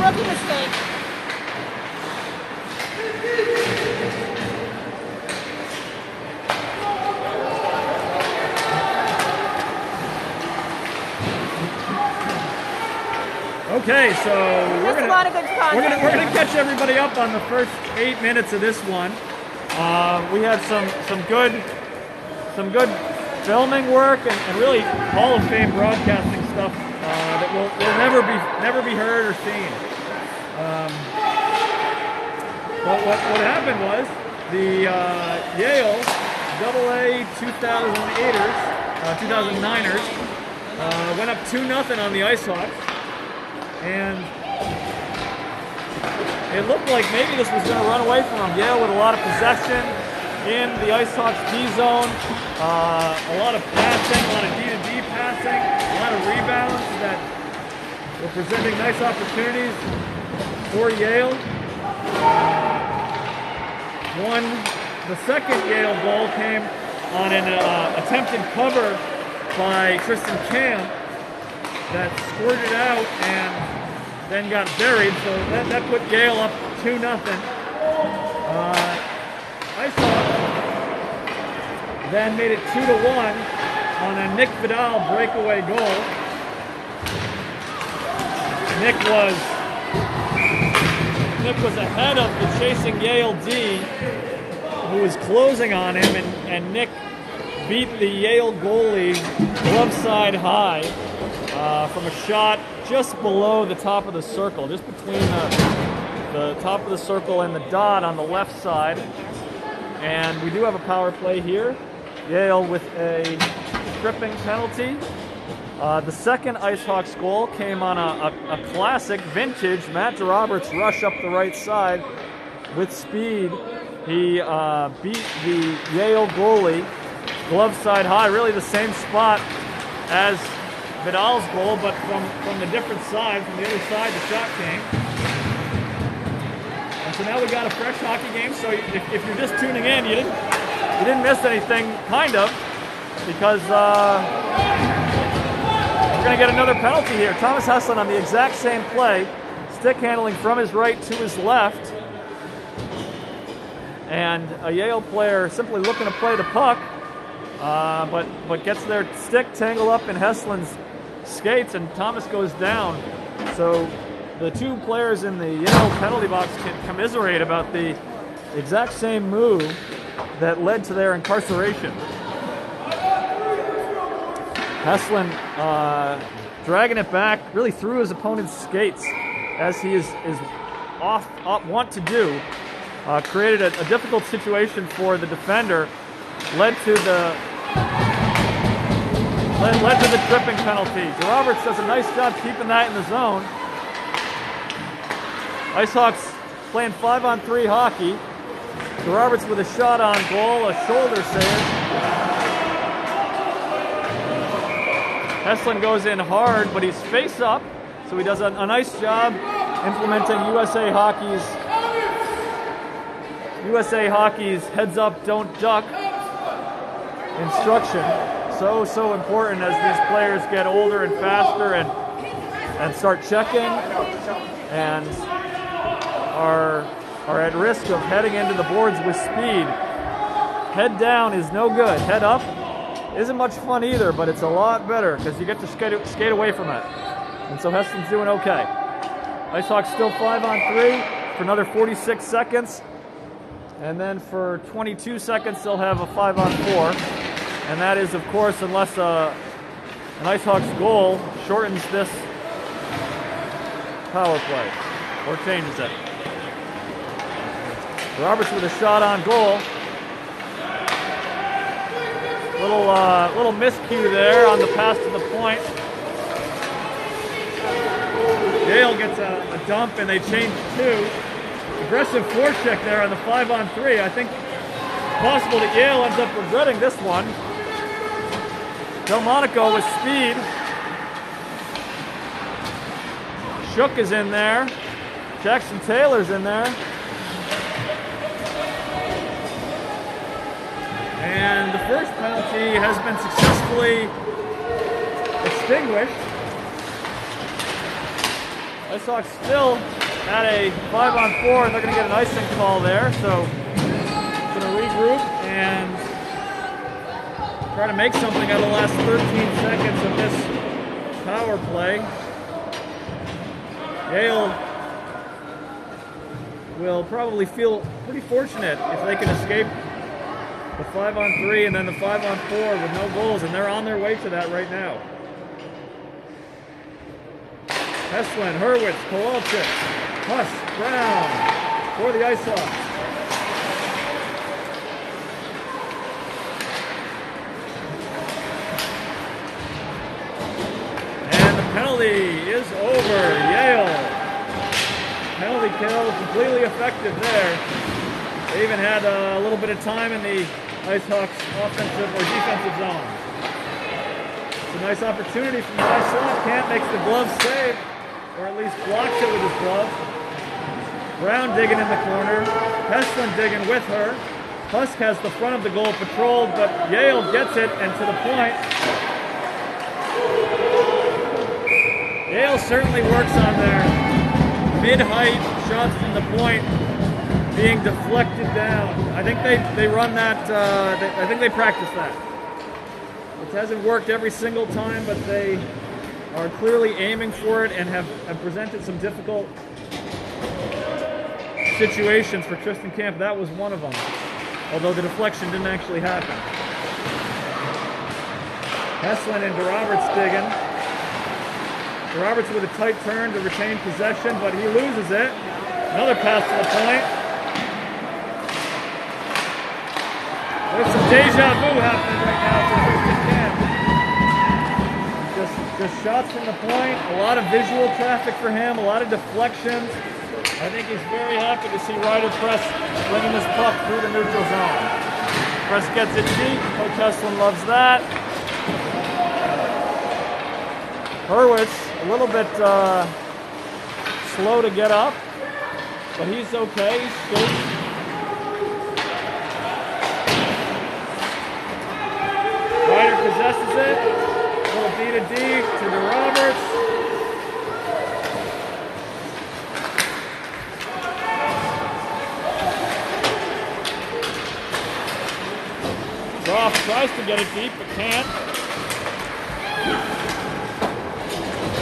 rookie mistake. Okay, so we're gonna catch everybody up on the first 8 minutes of this one. We had some good filming work and really Hall of Fame broadcasting stuff that will never be heard or seen. But what happened was the Yale AA 2009ers went up 2-0 on the Icehawks. And it looked like maybe this was going to run away from them. Yale with a lot of possession in the Icehawks D zone, a lot of passing, a lot of D-to-D passing, a lot of rebounds that were presenting nice opportunities for Yale. The second Yale goal came on an attempted cover by Tristan Camp that squirted out and then got buried, so that put Yale up 2-0. Icehawks then made it 2-1 on a Nick Vidal breakaway goal. Nick was ahead of the chasing Yale D, who was closing on him, and Nick beat the Yale goalie glove side high from a shot just below the top of the circle, just between the top of the circle and the dot on the left side. And we do have a power play here. Yale with a tripping penalty. The second Icehawks goal came on a classic vintage Matt Roberts rush up the right side with speed. He beat the Yale goalie glove side high, really the same spot as Vidal's goal, but from the different side, from the other side the shot came. And so now we got a fresh hockey game, so if you're just tuning in, you didn't miss anything, kind of, because we're going to get another penalty here. Thomas Heslin on the exact same play, stick handling from his right to his left, and a Yale player simply looking to play the puck, but gets their stick tangled up in Heslin's skates, and Thomas goes down. So the two players in the Yale penalty box can commiserate about the exact same move that led to their incarceration. Heslin dragging it back really through his opponent's skates, as he is want to do. Created a difficult situation for the defender, led to the tripping penalty. Roberts does a nice job keeping that in the zone. Icehawks playing 5-on-3 hockey. Roberts with a shot on goal, a shoulder save. Heslin goes in hard, but he's face up, so he does a nice job implementing USA Hockey's heads up, don't duck instruction. So important as these players get older and faster and start checking and are at risk of heading into the boards with speed. Head down is no good. Head up isn't much fun either, but it's a lot better because you get to skate away from it. And so Heston's doing okay. Icehawks still 5-on-3 for another 46 seconds. And then for 22 seconds, they'll have a 5-on-4. And that is, of course, unless an Icehawks goal shortens this power play or changes it. Roberts with a shot on goal. Little miscue there on the pass to the point. Yale gets a dump and they change to 2. Aggressive forecheck there on the 5-on-3. I think possible that Yale ends up regretting this one. Delmonico with speed. Shook is in there. Jackson Taylor's in there. And the first penalty has been successfully extinguished. Icehawks still at a 5-on-4, and they're going to get an icing call there. So going to regroup and try to make something out of the last 13 seconds of this power play. Yale will probably feel pretty fortunate if they can escape the 5-on-3 and then the 5-on-4 with no goals, and they're on their way to that right now. Heslin, Hurwitz, Kowalczyk, Huss, Brown for the Icehawks. And the penalty is over. Yale. Penalty kill completely effective there. They even had a little bit of time in the Icehawks offensive or defensive zone. It's a nice opportunity from the high slot. Camp makes the glove save, or at least blocks it with his glove. Brown digging in the corner. Heslin digging with her. Husk has the front of the goal patrolled, but Yale gets it and to the point. Yale certainly works on their mid-height shots from the point being deflected down. I think they run that, I think they practice that. It hasn't worked every single time, but they are clearly aiming for it and have presented some difficult situations for Tristan Camp. That was one of them, although the deflection didn't actually happen. Heslin and DeRoberts digging. DeRoberts with a tight turn to retain possession, but he loses it. Another pass to the point. There's some deja vu happening right now for Tristan Camp. Just shots from the point, a lot of visual traffic for him, a lot of deflections. I think he's very happy to see Ryder Press bringing this puck through the neutral zone. Press gets it deep. Coach Heslin loves that. Hurwitz, a little bit slow to get up, but he's okay. He's straight. Ryder possesses it. A little D to D to DeRoberts. Croft tries to get it deep, but can't.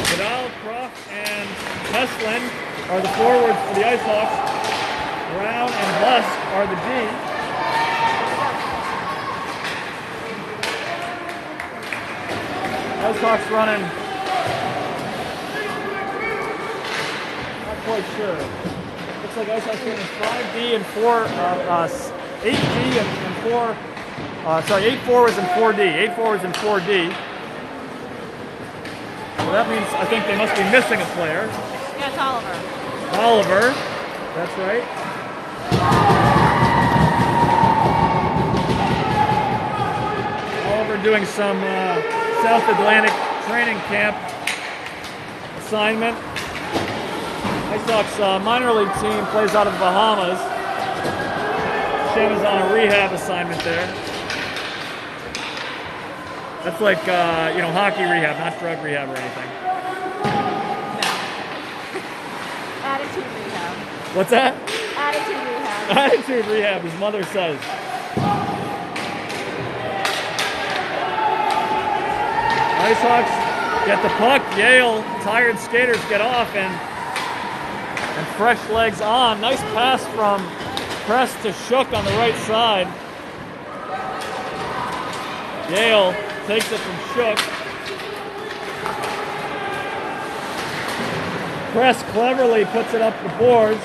Vidal, Croft, and Heslin are the forwards for the Icehawks. Brown and Husk are the D. Icehawks running. Not quite sure. Looks like Icehawks running 5D and 8D and 4. 8 forwards and 4D. 8 forwards and 4D. So that means I think they must be missing a player. Yeah, it's Oliver. Oliver. That's right. Oliver doing some South Atlantic training camp assignment. Icehawks minor league team plays out of the Bahamas. Shem is on a rehab assignment there. That's like, hockey rehab, not drug rehab or anything. No. Attitude rehab. What's that? Attitude rehab. Attitude rehab, his mother says. Icehawks get the puck. Yale, tired skaters get off and fresh legs on. Nice pass from Press to Shook on the right side. Yale takes it from Shook. Press cleverly puts it up the boards.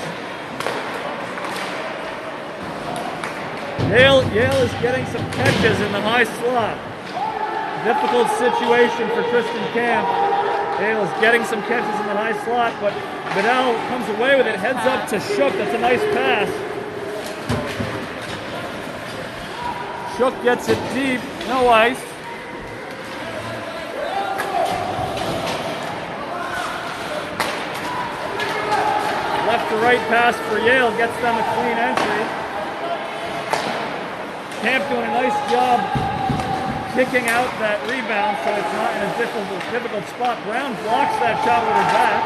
Yale is getting some catches in the high slot. Difficult situation for Tristan Camp. Yale is getting some catches in the high slot, but Vidal comes away with it, heads up to Shook. That's a nice pass. Shook gets it deep, no ice. Left to right pass for Yale gets them a clean entry. Camp doing a nice job kicking out that rebound so it's not in a difficult spot. Brown blocks that shot with her back.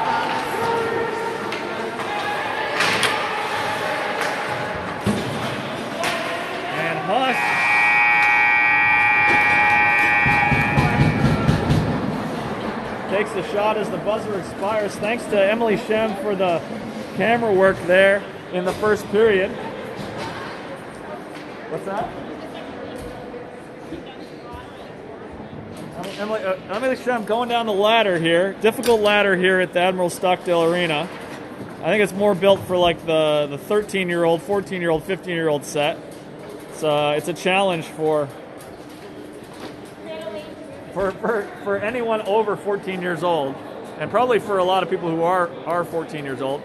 the shot as the buzzer expires. Thanks to Emily Shem for the camera work there in the first period. What's that? Emily Shem going down the ladder here. Difficult ladder here at the Admiral Stockdale Arena. I think it's more built for like the 13-year-old, 14-year-old, 15-year-old set. It's a challenge for anyone over 14 years old, and probably for a lot of people who are 14 years old.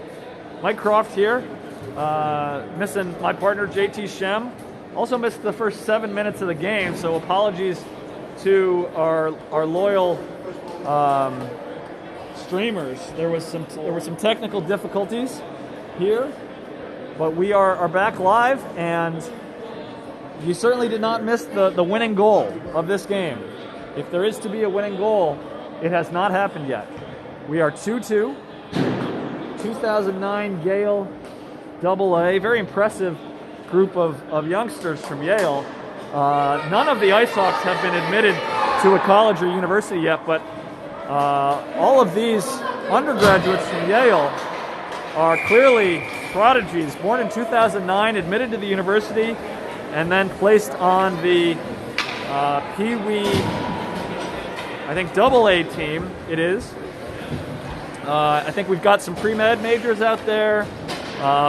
Mike Croft here, missing my partner JT Shem. Also missed the first 7 minutes of the game, so apologies to our loyal streamers. There were some technical difficulties here, but we are back live, and you certainly did not miss the winning goal of this game. If there is to be a winning goal, it has not happened yet. We are 2-2. 2009 Yale AA, very impressive group of youngsters from Yale. None of the Icehawks have been admitted to a college or university yet, but all of these undergraduates from Yale are clearly prodigies. Born in 2009, admitted to the university, and then placed on the Pee Wee, I think, AA team it is. I think we've got some pre-med majors out there,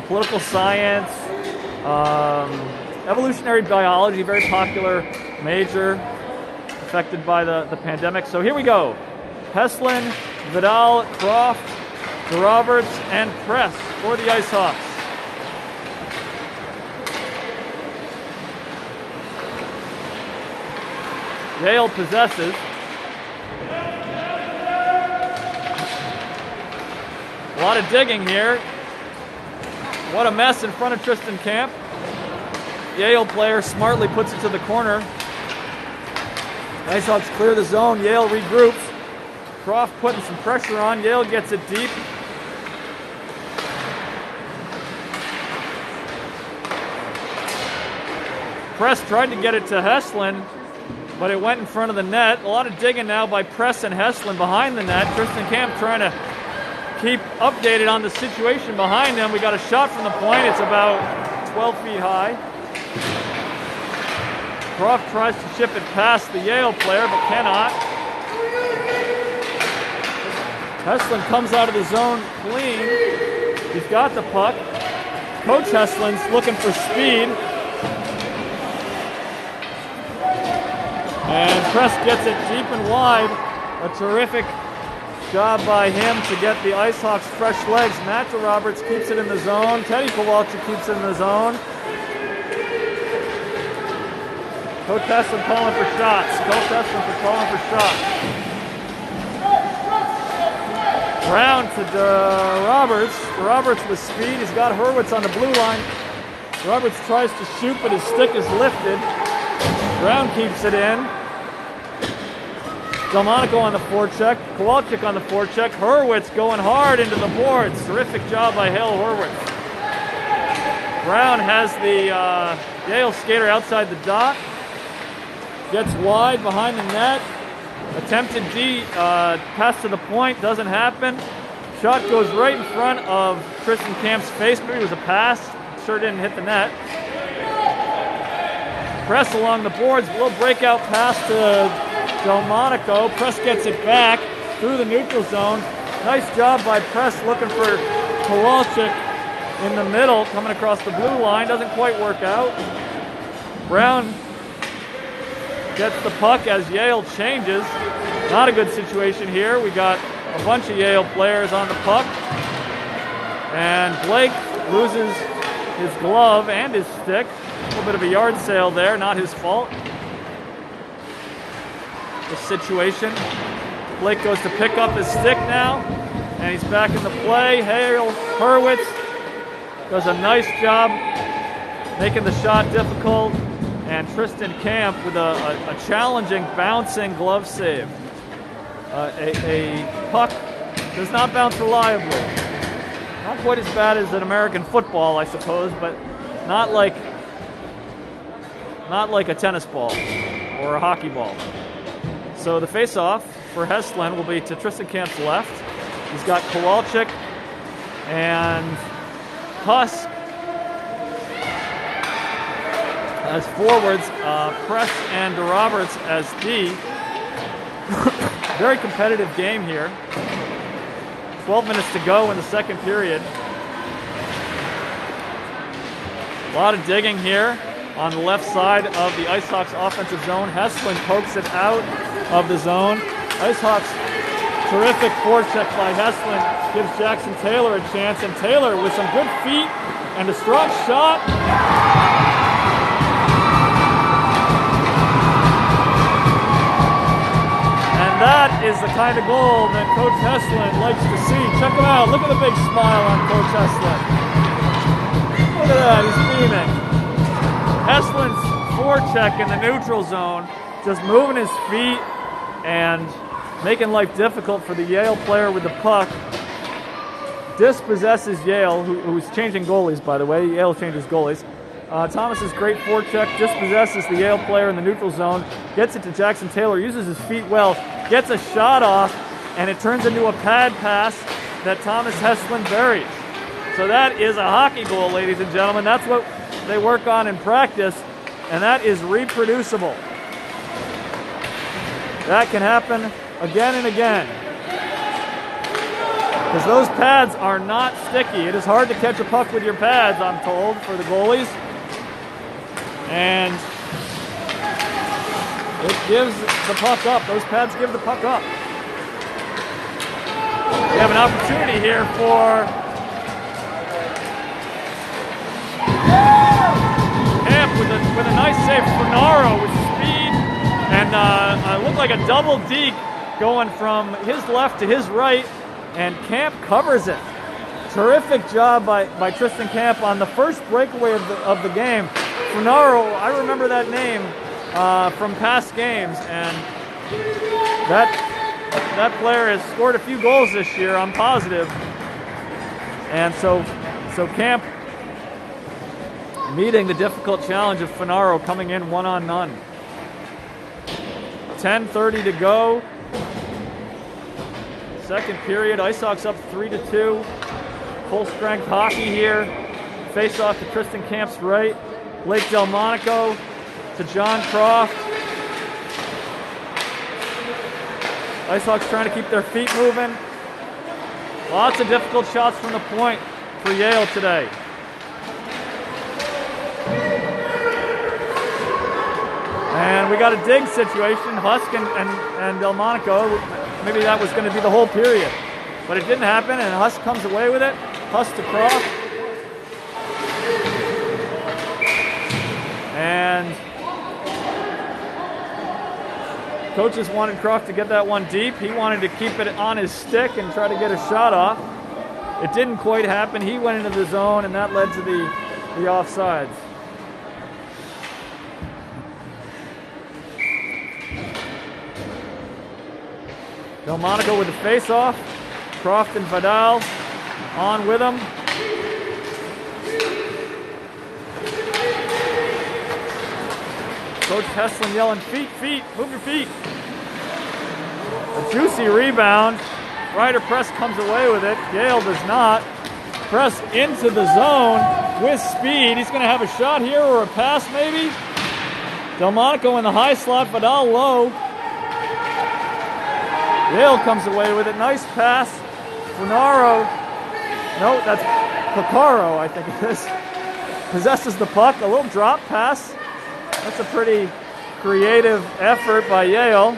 political science, evolutionary biology, very popular major, affected by the pandemic. So here we go. Heslin, Vidal, Croft, Roberts, and Press for the Icehawks. Yale possesses. A lot of digging here. What a mess in front of Tristan Camp. Yale player smartly puts it to the corner. Icehawks clear the zone. Yale regroups. Croft putting some pressure on. Yale gets it deep. Press tried to get it to Heslin, but it went in front of the net. A lot of digging now by Press and Heslin behind the net. Tristan Camp trying to keep updated on the situation behind him. We got a shot from the point. It's about 12 feet high. Croft tries to chip it past the Yale player, but cannot. Heslin comes out of the zone clean. He's got the puck. Coach Heslin's looking for speed. And Press gets it deep and wide. A terrific job by him to get the Icehawks fresh legs. Matt Roberts keeps it in the zone. Teddy Kowalczyk keeps it in the zone. Coach Heslin calling for shots. Coach Heslin for calling for shots. Brown to Roberts. Roberts with speed. He's got Hurwitz on the blue line. Roberts tries to shoot, but his stick is lifted. Brown keeps it in. Delmonico on the forecheck. Kowalczyk on the forecheck. Hurwitz going hard into the boards. Terrific job by Hale Hurwitz. Brown has the Yale skater outside the dot. Gets wide behind the net. Attempted D pass to the point. Doesn't happen. Shot goes right in front of Tristan Camp's face. Maybe it was a pass. Sure didn't hit the net. Press along the boards. A little breakout pass to Delmonico. Press gets it back through the neutral zone. Nice job by Press looking for Kowalczyk in the middle, coming across the blue line. Doesn't quite work out. Brown gets the puck as Yale changes. Not a good situation here. We got a bunch of Yale players on the puck. And Blake loses his glove and his stick. A little bit of a yard sale there, not his fault. The situation. Blake goes to pick up his stick now, and he's back in the play. Hale Hurwitz does a nice job making the shot difficult, and Tristan Camp with a challenging bouncing glove save. A puck does not bounce reliably. Not quite as bad as an American football, I suppose, but not like a tennis ball or a hockey ball. So the face-off for Heslin will be to Tristan Camp's left. He's got Kowalczyk and Husk as forwards, Press and Roberts as D. Very competitive game here. 12 minutes to go in the second period. A lot of digging here on the left side of the Icehawks offensive zone. Heslin pokes it out of the zone. Icehawks, terrific forecheck by Heslin, gives Jackson Taylor a chance, and Taylor with some good feet and a strong shot. And that is the kind of goal that Coach Heslin likes to see. Check him out. Look at the big smile on Coach Heslin. Look at that. He's beaming. Heslin's forecheck in the neutral zone, just moving his feet and making life difficult for the Yale player with the puck. Dispossesses Yale, who's changing goalies, by the way. Yale changes goalies. Thomas's great forecheck dispossesses the Yale player in the neutral zone, gets it to Jackson Taylor, uses his feet well, gets a shot off, and it turns into a pad pass that Thomas Heslin buries. So that is a hockey goal, ladies and gentlemen. That's what they work on in practice, and that is reproducible. That can happen again and again, because those pads are not sticky. It is hard to catch a puck with your pads, I'm told, for the goalies. And it gives the puck up. Those pads give the puck up. We have an opportunity here for Camp with a nice save. Fernaro with speed, and looked like a double deke going from his left to his right, and Camp covers it. Terrific job by Tristan Camp on the first breakaway of the game. Fernaro, I remember that name from past games, and that player has scored a few goals this year, I'm positive. And so Camp meeting the difficult challenge of Fernaro coming in one-on-none. 10:30 to go. Second period, Icehawks up 3-2. Full strength hockey here. Face off to Tristan Camp's right. Blake Delmonico to John Croft. Icehawks trying to keep their feet moving. Lots of difficult shots from the point for Yale today. And we got a dig situation. Husk and Delmonico. Maybe that was going to be the whole period. But it didn't happen, and Husk comes away with it. Husk to Croft. And coaches wanted Croft to get that one deep. He wanted to keep it on his stick and try to get a shot off. It didn't quite happen. He went into the zone, and that led to the offsides. Delmonico with the face-off. Croft and Vidal on with him. Coach Heslin yelling, feet, feet, move your feet. A juicy rebound. Ryder Press comes away with it. Yale does not. Press into the zone with speed. He's going to have a shot here or a pass maybe. Delmonico in the high slot, Vidal low. Yale comes away with it. Nice pass. Fernaro. No, that's Picaro, I think it is. Possesses the puck. A little drop pass. That's a pretty creative effort by Yale.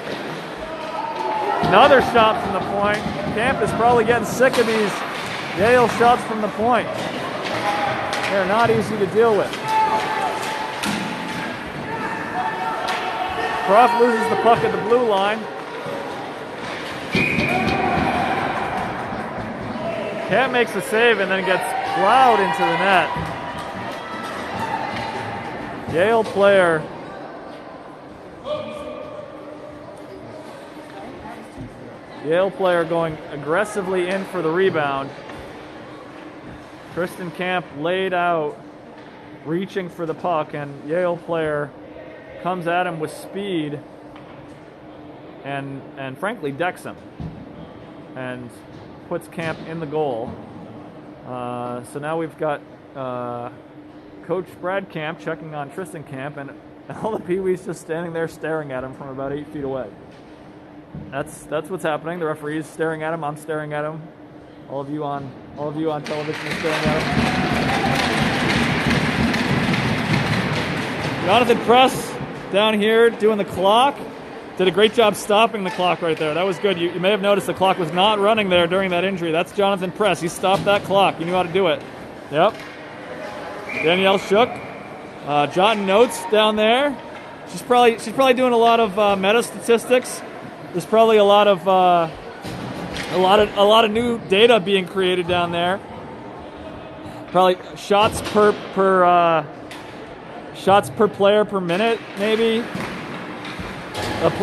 Another shot from the point. Camp is probably getting sick of these Yale shots from the point. They're not easy to deal with. Croft loses the puck at the blue line. Camp makes the save and then gets plowed into the net. Yale player going aggressively in for the rebound. Tristan Camp laid out, reaching for the puck, and Yale player comes at him with speed and frankly decks him and puts Camp in the goal. So now we've got Coach Brad Camp checking on Tristan Camp, and all the Pee-wees just standing there staring at him from about 8 feet away. That's what's happening. The referee's staring at him. I'm staring at him. All of you on television are staring at him. Jonathan Press down here doing the clock. Did a great job stopping the clock right there. That was good. You may have noticed the clock was not running there during that injury. That's Jonathan Press. He stopped that clock. He knew how to do it. Yep. Danielle Shook, jotting notes down there. She's probably doing a lot of meta statistics. There's probably a lot of new data being created down there. Probably shots per player per minute, maybe.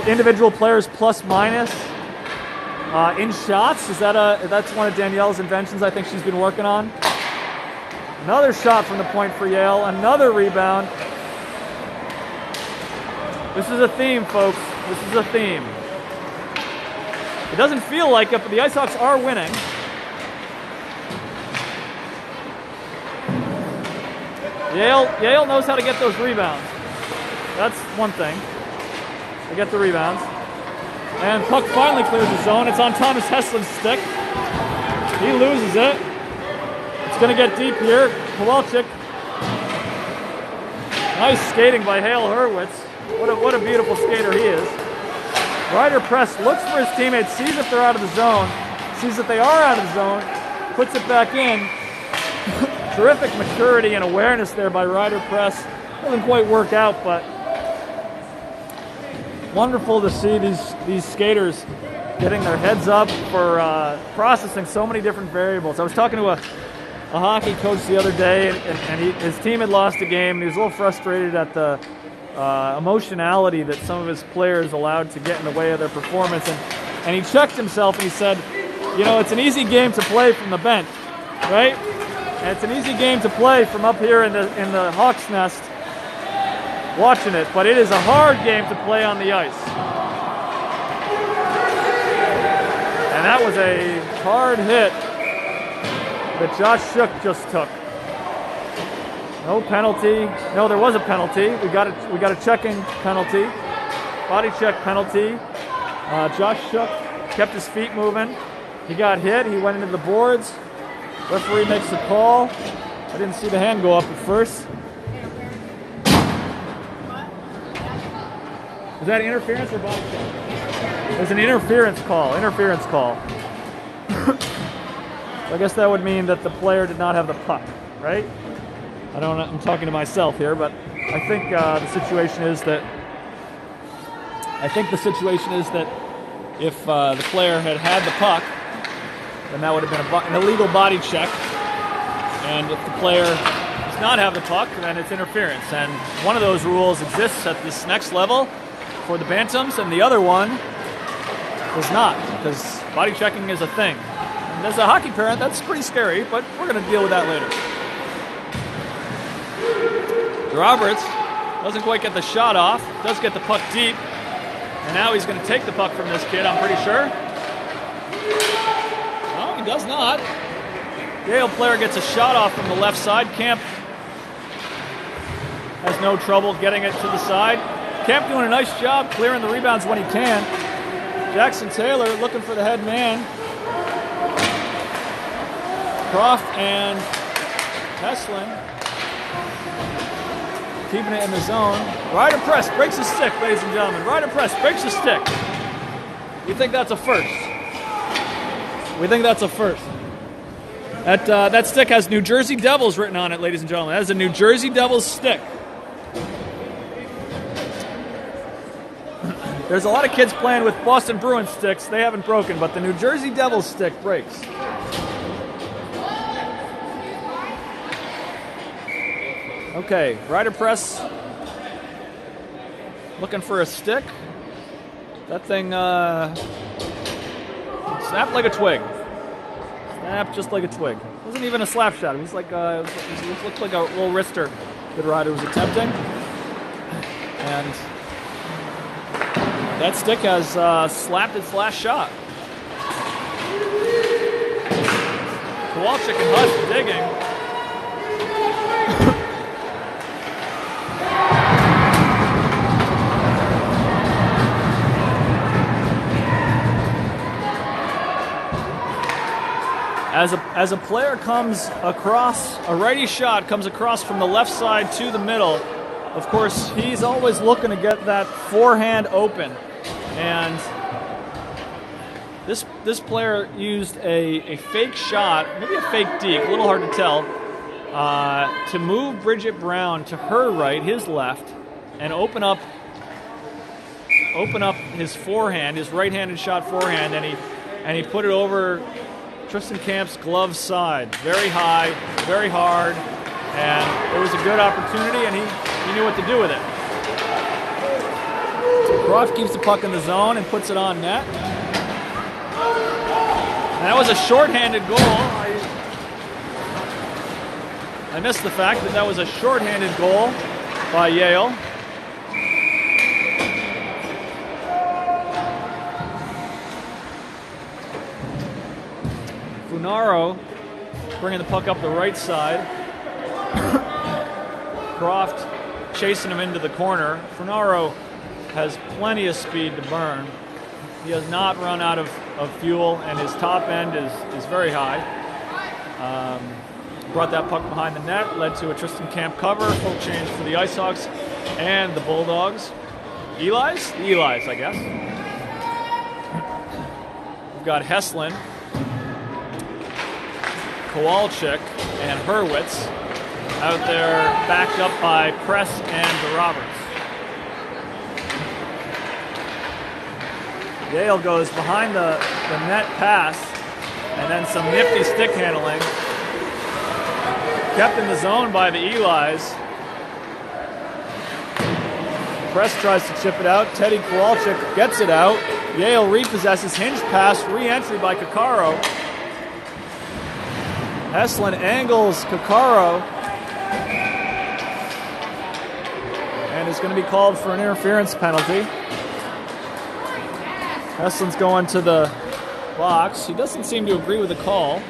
Individual players plus minus in shots. That's one of Danielle's inventions I think she's been working on. Another shot from the point for Yale. Another rebound. This is a theme, folks. This is a theme. It doesn't feel like it, but the Icehawks are winning. Yale knows how to get those rebounds. That's one thing. They get the rebounds. And puck finally clears the zone. It's on Thomas Heslin's stick. He loses it. It's going to get deep here. Kowalczyk. Nice skating by Hale Hurwitz. What a beautiful skater he is. Ryder Press looks for his teammates, sees if they're out of the zone, sees that they are out of the zone, puts it back in. Terrific maturity and awareness there by Ryder Press. Doesn't quite work out, but wonderful to see these skaters getting their heads up for processing so many different variables. I was talking to a hockey coach the other day, and his team had lost a game, and he was a little frustrated at the emotionality that some of his players allowed to get in the way of their performance. And he checked himself and he said, it's an easy game to play from the bench, right? And it's an easy game to play from up here in the Hawks Nest watching it, but it is a hard game to play on the ice. And that was a hard hit that Josh Shook just took. No penalty. No, there was a penalty. We got a checking penalty. Body check penalty. Josh Shook kept his feet moving. He got hit. He went into the boards. Referee makes the call. I didn't see the hand go up at first. Was that interference or body check? It was an interference call. Interference call. So I guess that would mean that the player did not have the puck, right? I don't know. I'm talking to myself here, but I think the situation is that if the player had the puck, then that would have been an illegal body check. And if the player does not have the puck, then it's interference. And one of those rules exists at this next level for the Bantams, and the other one does not, because body checking is a thing. And as a hockey parent, that's pretty scary, but we're going to deal with that later. Roberts doesn't quite get the shot off, does get the puck deep, and now he's going to take the puck from this kid, I'm pretty sure. No, he does not. Yale player gets a shot off from the left side. Camp has no trouble getting it to the side. Camp doing a nice job clearing the rebounds when he can. Jackson Taylor looking for the head man. Croft and Heslin keeping it in the zone. Ryder Press breaks his stick, ladies and gentlemen. Ryder Press breaks his stick. We think that's a first. We think that's a first. That stick has New Jersey Devils written on it, ladies and gentlemen. That is a New Jersey Devils stick. There's a lot of kids playing with Boston Bruins sticks. They haven't broken, but the New Jersey Devils stick breaks. Okay, Ryder Press looking for a stick. That thing snapped like a twig. Snapped just like a twig. It wasn't even a slap shot. It was like it looked like a little wrister that Ryder was attempting. And That stick has slapped its last shot. Kowalczyk and Huss digging. As a player comes across, a righty shot comes across from the left side to the middle, of course, he's always looking to get that forehand open. And this player used a fake shot, maybe a fake deke, a little hard to tell, to move Bridget Brown to her right, his left, and open up his forehand, his right-handed shot forehand, and he put it over Tristan Camp's glove side, very high, very hard, and it was a good opportunity, and he knew what to do with it. Croft keeps the puck in the zone and puts it on net. And that was a shorthanded goal. I missed the fact that was a shorthanded goal by Yale. Funaro bringing the puck up the right side. Croft chasing him into the corner. Funaro has plenty of speed to burn. He has not run out of fuel, and his top end is very high. Brought that puck behind the net, led to a Tristan Camp cover, full change for the Icehawks and the Bulldogs. Eli's? The Eli's, I guess. We've got Heslin, Kowalczyk, and Hurwitz out there backed up by Press and Roberts. Yale goes behind the net pass, and then some nifty stick handling. Kept in the zone by the Eli's. Press tries to chip it out. Teddy Kowalczyk gets it out. Yale repossesses, hinge pass, re-entry by Kakaro. Heslin angles Kakaro, and is going to be called for an interference penalty. Heslin's going to the box. He doesn't seem to agree with the call.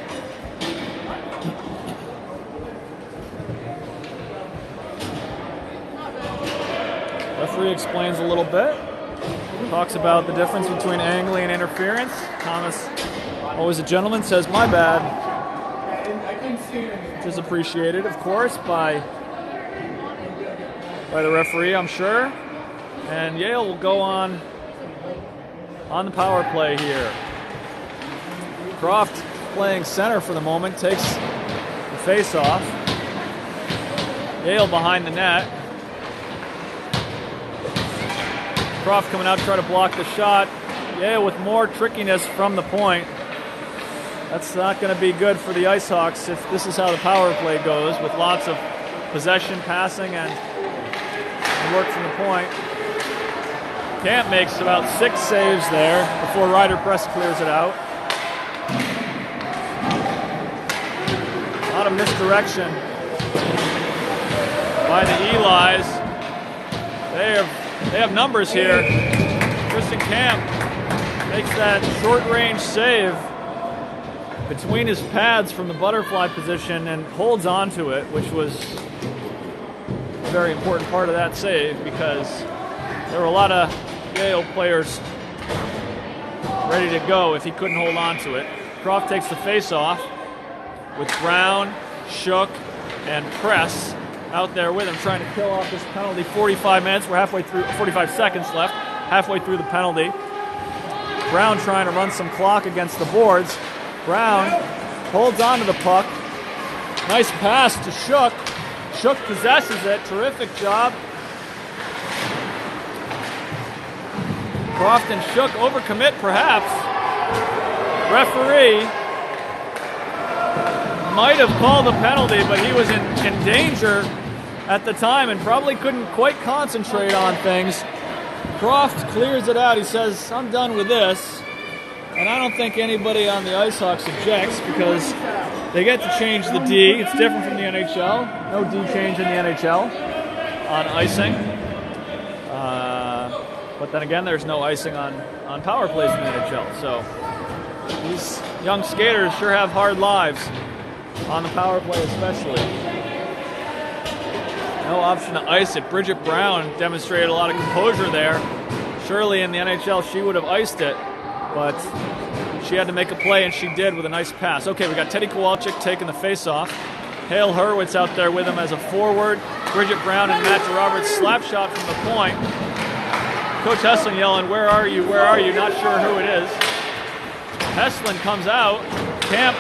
Referee explains a little bit. Talks about the difference between angling and interference. Thomas, always a gentleman, says, "My bad." Which is appreciated, of course, by the referee, I'm sure. And Yale will go on the power play here. Croft playing center for the moment, takes the face-off. Yale behind the net. Croft coming out to try to block the shot. Yale with more trickiness from the point. That's not going to be good for the Icehawks if this is how the power play goes, with lots of possession, passing, and work from the point. Camp makes about 6 saves there before Ryder Press clears it out. A lot of misdirection by the Eli's. They have numbers here. Tristan Camp makes that short-range save between his pads from the butterfly position and holds on to it, which was a very important part of that save because there were a lot of Yale players ready to go if he couldn't hold on to it. Croft takes the face-off with Brown, Shook, and Press out there with him, trying to kill off this penalty. 45 minutes, we're halfway through, 45 seconds left, halfway through the penalty. Brown trying to run some clock against the boards. Brown holds on to the puck. Nice pass to Shook. Shook possesses it. Terrific job. Croft and Shook overcommit, perhaps. Referee might have called the penalty, but he was in danger at the time and probably couldn't quite concentrate on things. Croft clears it out. He says, "I'm done with this." And I don't think anybody on the Icehawks objects because they get to change the D. It's different from the NHL. No D change in the NHL on icing. But then again, there's no icing on power plays in the NHL. So these young skaters sure have hard lives on the power play especially. No option to ice it. Bridget Brown demonstrated a lot of composure there. Surely in the NHL she would have iced it, but she had to make a play, and she did with a nice pass. Okay, we got Teddy Kowalczyk taking the face-off. Hale Hurwitz out there with him as a forward. Bridget Brown and Matt Roberts slap shot from the point. Coach Heslin yelling, "Where are you? Where are you?" Not sure who it is. Heslin comes out. Camp.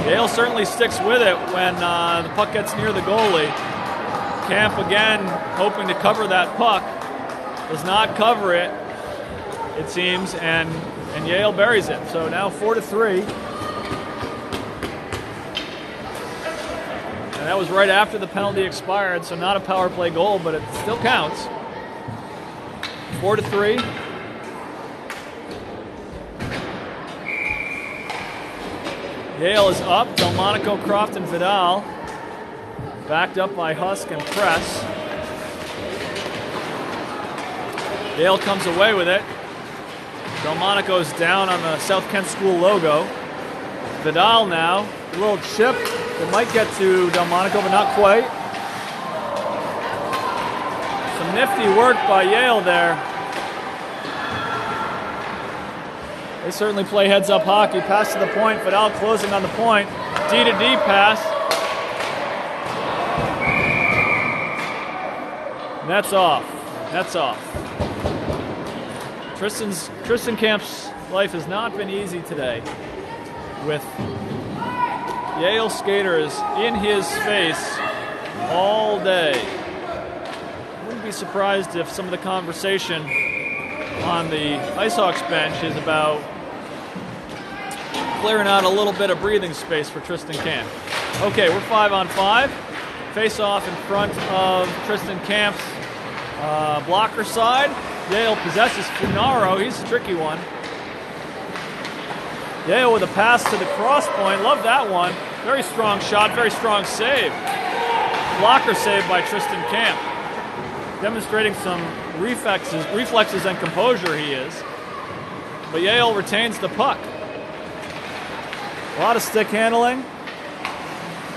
Yale certainly sticks with it when the puck gets near the goalie. Camp again hoping to cover that puck. Does not cover it, it seems, and Yale buries it. So now 4-3. And that was right after the penalty expired, so not a power play goal, but it still counts. 4-3. Yale is up. Delmonico, Croft, and Vidal. Backed up by Husk and Press. Yale comes away with it. Delmonico's down on the South Kent School logo. Vidal now. A little chip that might get to Delmonico, but not quite. Some nifty work by Yale there. They certainly play heads-up hockey. Pass to the point. Vidal closing on the point. D-to-D pass. Nets off. Nets off. Tristan Camp's life has not been easy today, with Yale skaters in his face all day. Wouldn't be surprised if some of the conversation on the Icehawks bench is about clearing out a little bit of breathing space for Tristan Camp. Okay, we're 5-on-5. Face off in front of Tristan Camp's blocker side. Yale possesses Funaro. He's a tricky one. Yale with a pass to the cross point. Love that one. Very strong shot, very strong save. Blocker save by Tristan Camp. Demonstrating some reflexes and composure he is. But Yale retains the puck. A lot of stick handling.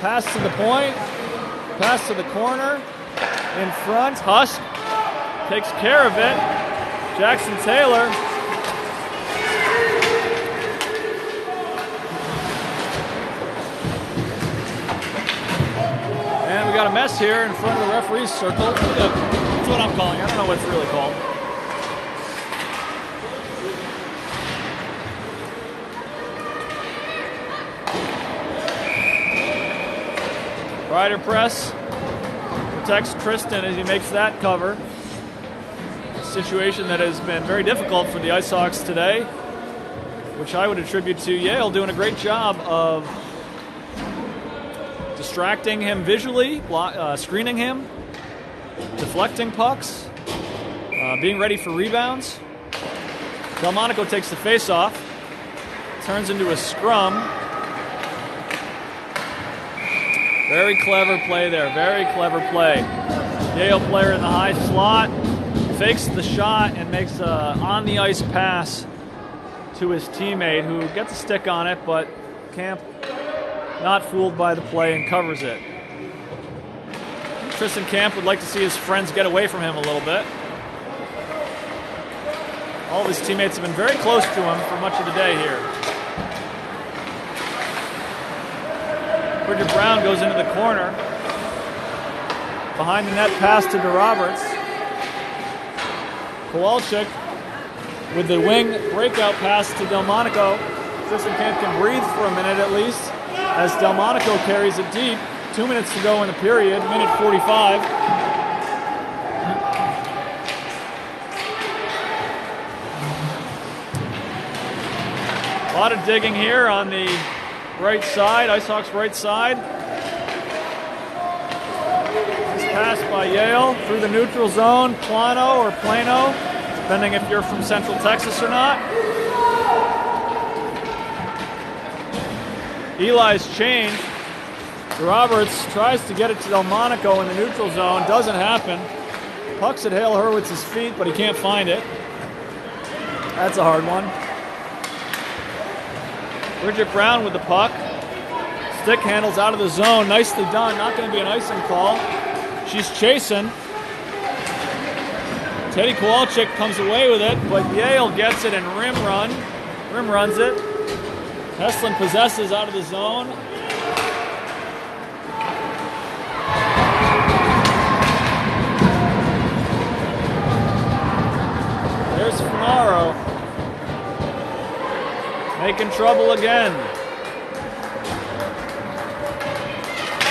Pass to the point. Pass to the corner. In front. Husk takes care of it. Jackson Taylor. And we got a mess here in front of the referee's circle. That's what I'm calling. I don't know what it's really called. Rider press protects Tristan as he makes that cover. A situation that has been very difficult for the Icehawks today, which I would attribute to Yale doing a great job of distracting him visually, screening him, deflecting pucks, being ready for rebounds. Delmonico takes the face-off, turns into a scrum. Very clever play there, very clever play. Yale player in the high slot, fakes the shot and makes an on-the-ice pass to his teammate who gets a stick on it, but Camp not fooled by the play and covers it. Tristan Camp would like to see his friends get away from him a little bit. All of his teammates have been very close to him for much of the day here. Bridget Brown goes into the corner. Behind the net pass to DeRoberts. Kowalczyk with the wing breakout pass to Delmonico. Tristan Camp can breathe for a minute at least as Delmonico carries it deep. 2 minutes to go in the period, minute 45. A lot of digging here on the right side, Icehawks right side. This pass by Yale through the neutral zone, Plano or Plano, depending if you're from Central Texas or not. Eli's changed. Roberts tries to get it to Delmonico in the neutral zone. Doesn't happen. Puck's at Hale Hurwitz's feet, but he can't find it. That's a hard one. Bridget Brown with the puck. Stick handles out of the zone. Nicely done. Not going to be an icing call. She's chasing. Teddy Kowalczyk comes away with it, but Yale gets it and rim runs it. Heslin possesses out of the zone. There's Finaro. Making trouble again.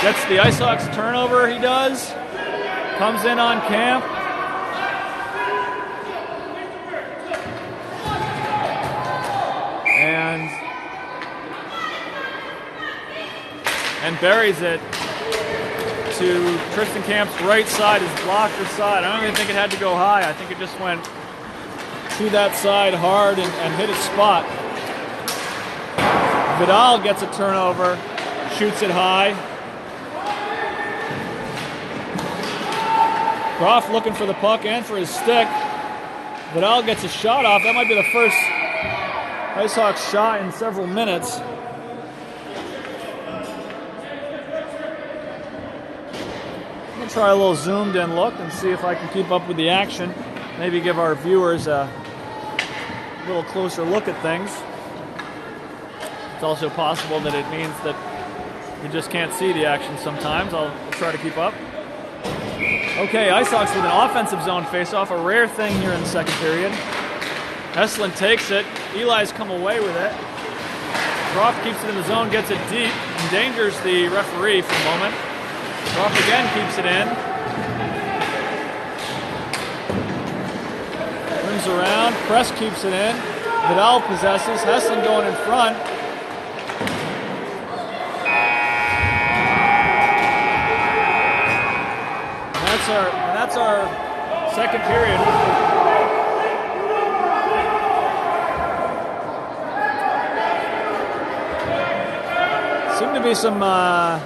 Gets the Icehawks turnover, he does. Comes in on Camp. And buries it to Tristan Camp's right side, his blocker side. I don't even think it had to go high. I think it just went to that side hard and hit its spot. Vidal gets a turnover, shoots it high. Groff looking for the puck and for his stick. Vidal gets a shot off. That might be the first Icehawks shot in several minutes. I'm going to try a little zoomed in look and see if I can keep up with the action. Maybe give our viewers a little closer look at things. It's also possible that it means that you just can't see the action sometimes. I'll try to keep up. Okay, Icehawks with an offensive zone faceoff, a rare thing here in the second period. Heslin takes it. Eli's come away with it. Groff keeps it in the zone, gets it deep, endangers the referee for a moment. Groff again keeps it in. Turns around, Press keeps it in. Vidal possesses, Heslin going in front. And that's our second period. Seem to be some, I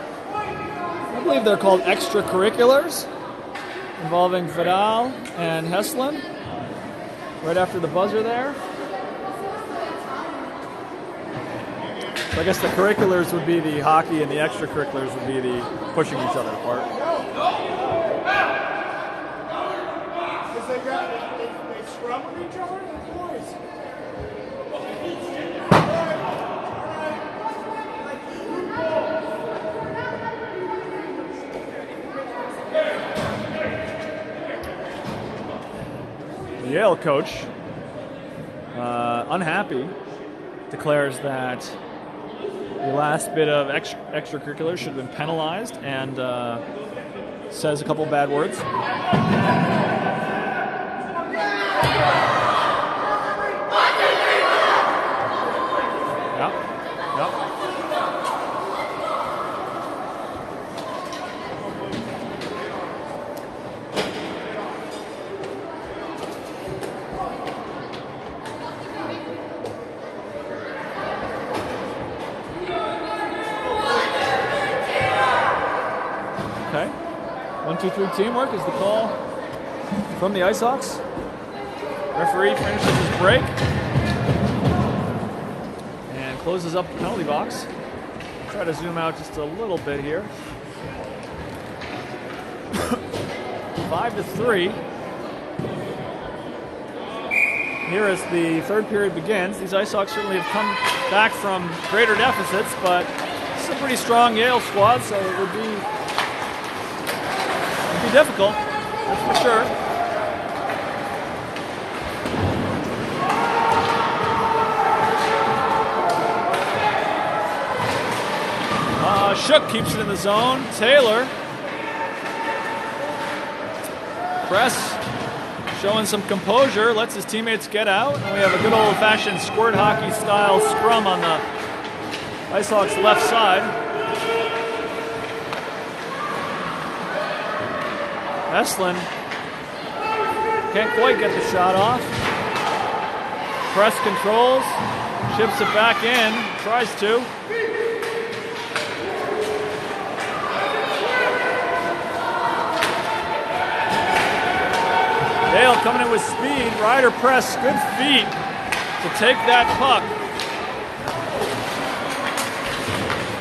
believe they're called extracurriculars, involving Vidal and Heslin. Right after the buzzer there. So I guess the curriculars would be the hockey and the extracurriculars would be the pushing each other apart. They scrum with each other? Of course. The Yale coach, unhappy, declares that the last bit of extracurriculars should have been penalized and says a couple bad words. Yep. Okay. 1-2-3 teamwork is the call from the Icehawks. Referee finishes his break and closes up the penalty box. Try to zoom out just a little bit here. 5-3. Here as the third period begins, these Icehawks certainly have come back from greater deficits, but it's a pretty strong Yale squad, so it would be difficult, that's for sure. Shook keeps it in the zone. Taylor. Press showing some composure, lets his teammates get out, and we have a good old-fashioned squirt hockey style scrum on the Icehawks left side. Heslin can't quite get the shot off. Press controls, ships it back in, tries to. Yale coming in with speed. Rider press, good feet to take that puck.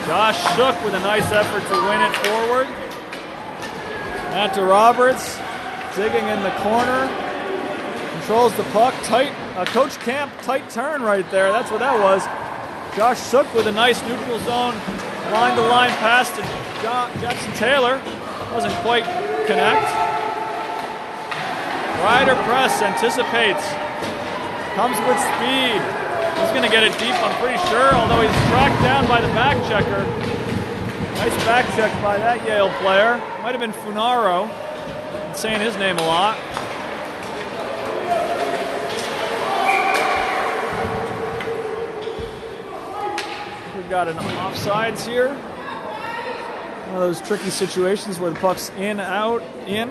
Josh Shook with a nice effort to win it forward. Matt Roberts digging in the corner. Controls the puck. Tight. Coach Camp, tight turn right there. That's what that was. Josh Shook with a nice neutral zone line-to-line pass to Jackson Taylor. Doesn't quite connect. Rider press, anticipates. Comes with speed. He's going to get it deep, I'm pretty sure, although he's tracked down by the back checker. Nice back check by that Yale player. Might have been Funaro. I'm saying his name a lot. We've got an offsides here. One of those tricky situations where the puck's in, out, in.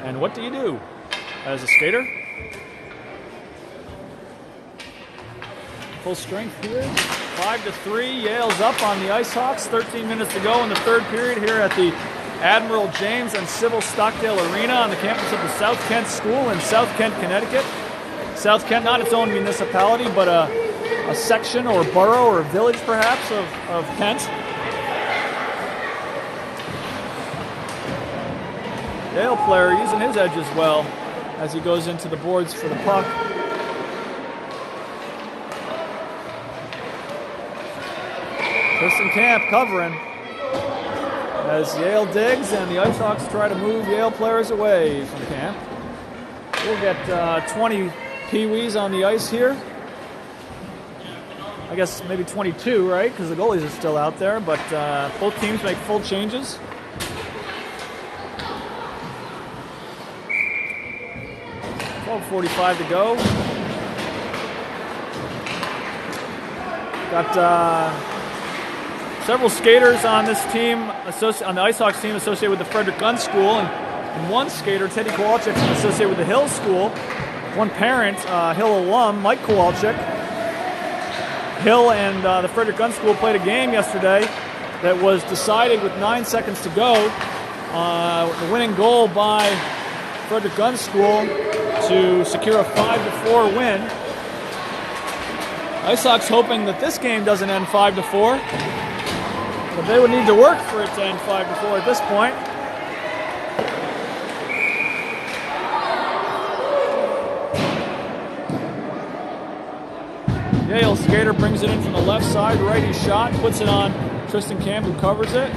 And what do you do as a skater? Full strength here. 5-3. Yale's up on the Icehawks. 13 minutes to go in the third period here at the Admiral James and Civil Stockdale Arena on the campus of the South Kent School in South Kent, Connecticut. South Kent, not its own municipality, but a section or borough or village perhaps of Kent. Yale player using his edge as well as he goes into the boards for the puck. Tristan Camp covering as Yale digs and the Icehawks try to move Yale players away from Camp. We'll get 20 Pee-wees on the ice here. I guess maybe 22, right? Because the goalies are still out there, but both teams make full changes. .45 to go. Got several skaters on this team, on the Icehawks team, associated with the Frederick Gunn School, and one skater, Teddy Kowalczyk, associated with the Hill School. One parent, Hill alum, Mike Kowalczyk. Hill and the Frederick Gunn School played a game yesterday that was decided with 9 seconds to go. The winning goal by Frederick Gunn School to secure a 5-4 win. Icehawks hoping that this game doesn't end 5-4, but they would need to work for it to end 5-4 at this point. Yale skater brings it in from the left side, righty shot, puts it on Tristan Camp, who covers it.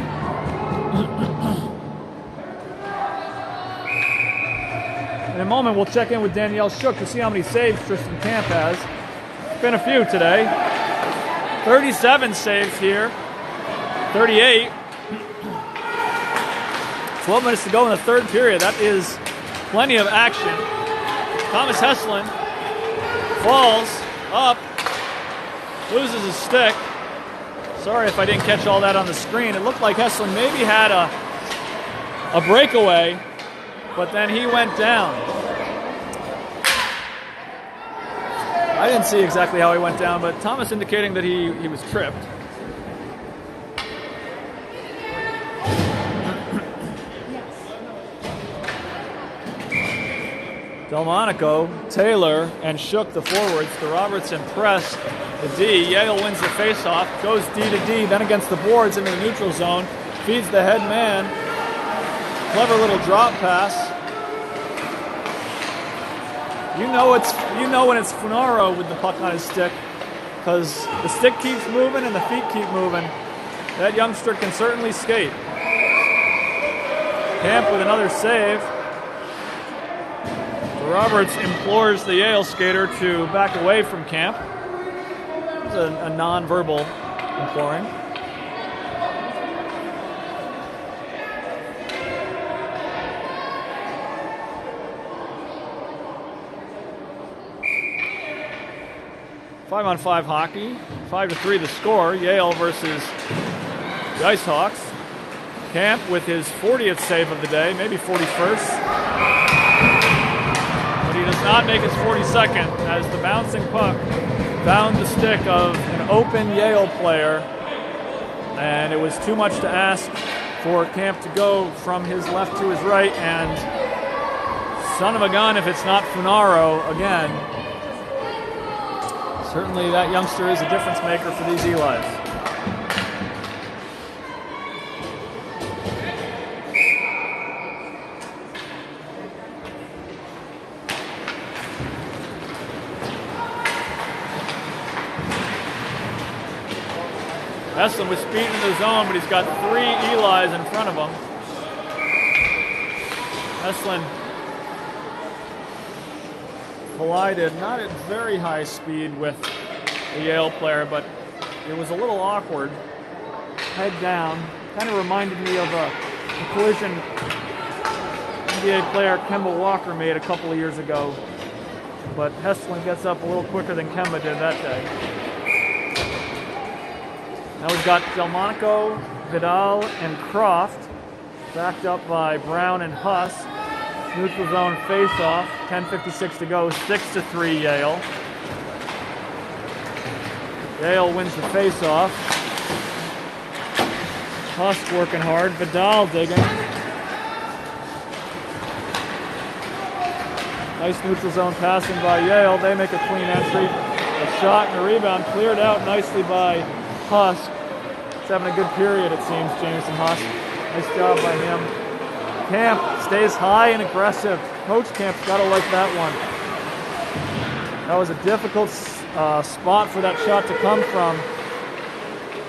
In a moment, we'll check in with Danielle Shook to see how many saves Tristan Camp has. It's been a few today. 37 saves here. 38. 12 minutes to go in the third period. That is plenty of action. Thomas Heslin falls up, loses his stick. Sorry if I didn't catch all that on the screen. It looked like Heslin maybe had a breakaway, but then he went down. I didn't see exactly how he went down, but Thomas indicating that he was tripped. Delmonico, Taylor, and Shook the forwards. The Robertson press the D. Yale wins the faceoff, goes D to D, then against the boards into the neutral zone, feeds the head man. Clever little drop pass. You know when it's Funaro with the puck on his stick, because the stick keeps moving and the feet keep moving. That youngster can certainly skate. Camp with another save. Roberts implores the Yale skater to back away from Camp. It's a non-verbal imploring. Five-on-5 hockey. 5-3 the score. Yale versus the Icehawks. Camp with his 40th save of the day, maybe 41st. He does not make his 42nd as the bouncing puck found the stick of an open Yale player, and it was too much to ask for Camp to go from his left to his right and son of a gun if it's not Funaro again. Certainly that youngster is a difference maker for these Elis. Heslin with speed in the zone, but he's got 3 Elis in front of him. Heslin collided, not at very high speed with the Yale player, but it was a little awkward. Head down. Kind of reminded me of a collision NBA player Kemba Walker made a couple of years ago. But Heslin gets up a little quicker than Kemba did that day. Now we've got Delmonico, Vidal, and Croft, backed up by Brown and Huss. Neutral zone face-off, 10:56 to go, 6-3 Yale. Yale wins the face-off. Huss working hard, Vidal digging. Nice neutral zone passing by Yale. They make a clean entry. A shot and a rebound cleared out nicely by Huss. He's having a good period, it seems, Jameson Huss. Nice job by him. Camp stays high and aggressive. Coach Camp's got to like that one. That was a difficult spot for that shot to come from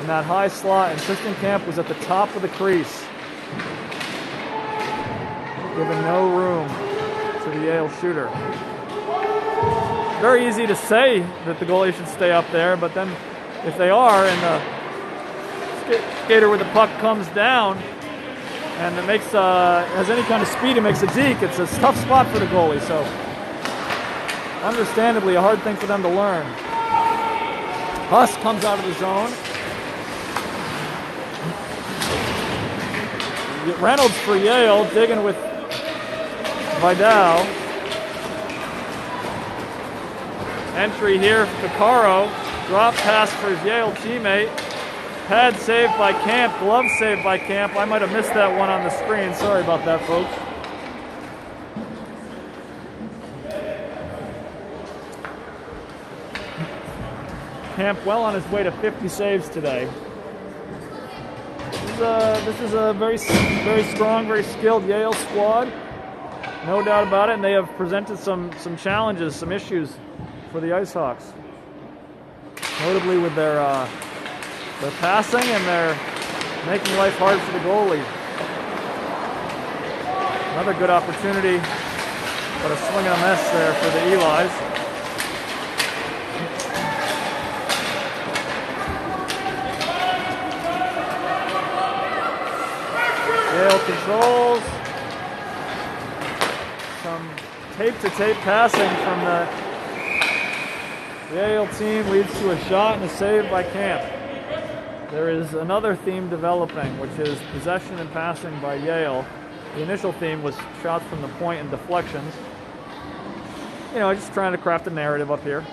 in that high slot, and Tristan Camp was at the top of the crease, giving no room to the Yale shooter. Very easy to say that the goalie should stay up there, but then if they are and the skater with the puck comes down and it makes has any kind of speed, it makes a deke, it's a tough spot for the goalie, so understandably a hard thing for them to learn. Huss comes out of the zone. Reynolds for Yale, digging with Vidal. Entry here for Picaro. Drop pass for his Yale teammate. Pad saved by Camp. Glove saved by Camp. I might have missed that one on the screen. Sorry about that, folks. Camp well on his way to 50 saves today. This is a very strong, very skilled Yale squad. No doubt about it, and they have presented some challenges, some issues for the Icehawks. Notably with their passing and their making life hard for the goalie. Another good opportunity, but a swing and a miss there for the Elis. Yale controls. Some tape-to-tape passing from the Yale team leads to a shot and a save by Camp. There is another theme developing, which is possession and passing by Yale. The initial theme was shots from the point and deflections. You know, just trying to craft a narrative up here.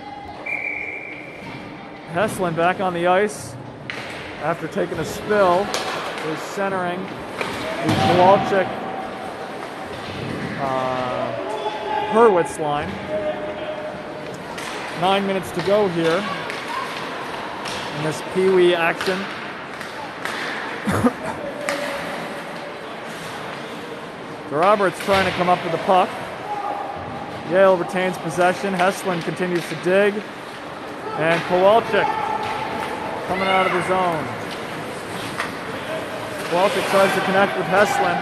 Heslin back on the ice after taking a spill is centering the Kowalczyk Hurwitz line. 9 minutes to go here in this Pee-wee action. Roberts trying to come up with the puck. Yale retains possession. Heslin continues to dig. And Kowalczyk coming out of the zone. Kowalczyk tries to connect with Heslin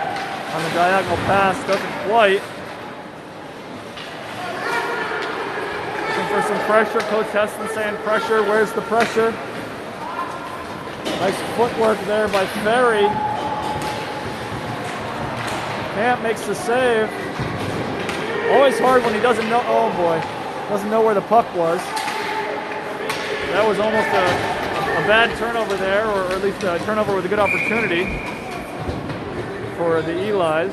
on the diagonal pass. Doesn't quite. Looking for some pressure. Coach Heslin saying pressure. Where's the pressure? Nice footwork there by Ferry. Camp makes the save. Always hard when he doesn't know, oh boy, doesn't know where the puck was. That was almost a bad turnover there, or at least a turnover with a good opportunity for the Elis.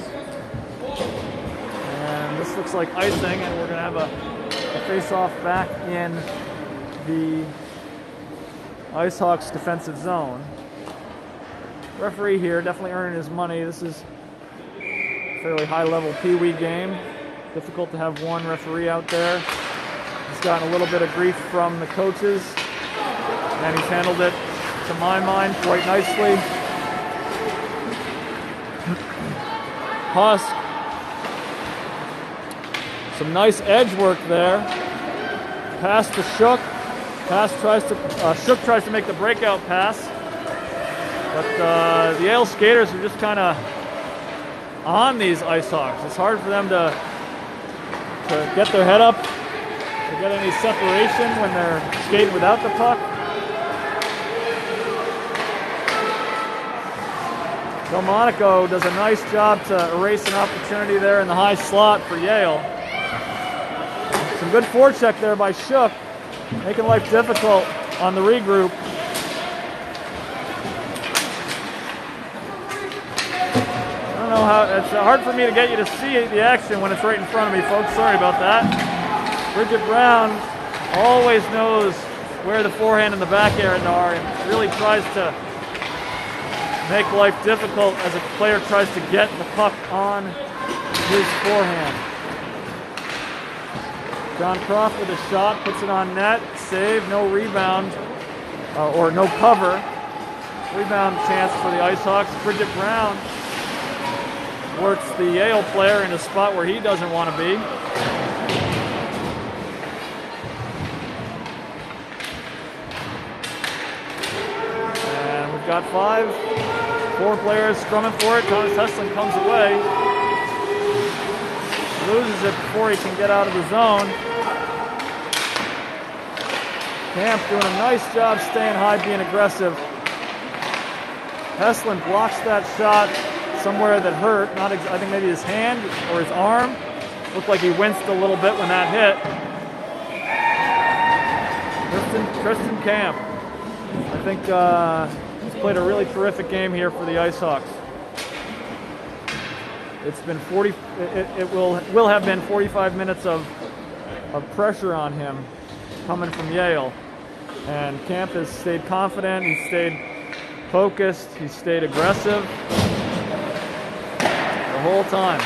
And this looks like icing, and we're going to have a face-off back in the Icehawks defensive zone. Referee here definitely earning his money. This is a fairly high-level Pee-wee game. Difficult to have one referee out there. He's gotten a little bit of grief from the coaches, and he's handled it, to my mind, quite nicely. Husk. Some nice edge work there. Pass to Shook. Shook tries to make the breakout pass. But the Yale skaters are just kind of on these Icehawks. It's hard for them to get their head up, to get any separation when they're skating without the puck. Delmonico does a nice job to erase an opportunity there in the high slot for Yale. Some good forecheck there by Shook, making life difficult on the regroup. I don't know how, it's hard for me to get you to see the action when it's right in front of me, folks. Sorry about that. Bridget Brown always knows where the forehand and the backhand are and really tries to make life difficult as a player tries to get the puck on his forehand. John Croft with a shot, puts it on net, save, no rebound, or no cover. Rebound chance for the Icehawks. Bridget Brown works the Yale player in a spot where he doesn't want to be. And we've got 4 players scrumming for it. Thomas Heslin comes away. Loses it before he can get out of the zone. Camp doing a nice job staying high, being aggressive. Heslin blocks that shot somewhere that hurt. I think maybe his hand or his arm. Looked like he winced a little bit when that hit. Tristan Camp. I think he's played a really terrific game here for the Icehawks. It's been it will have been 45 minutes of pressure on him coming from Yale. And Camp has stayed confident, he's stayed focused, he's stayed aggressive the whole time.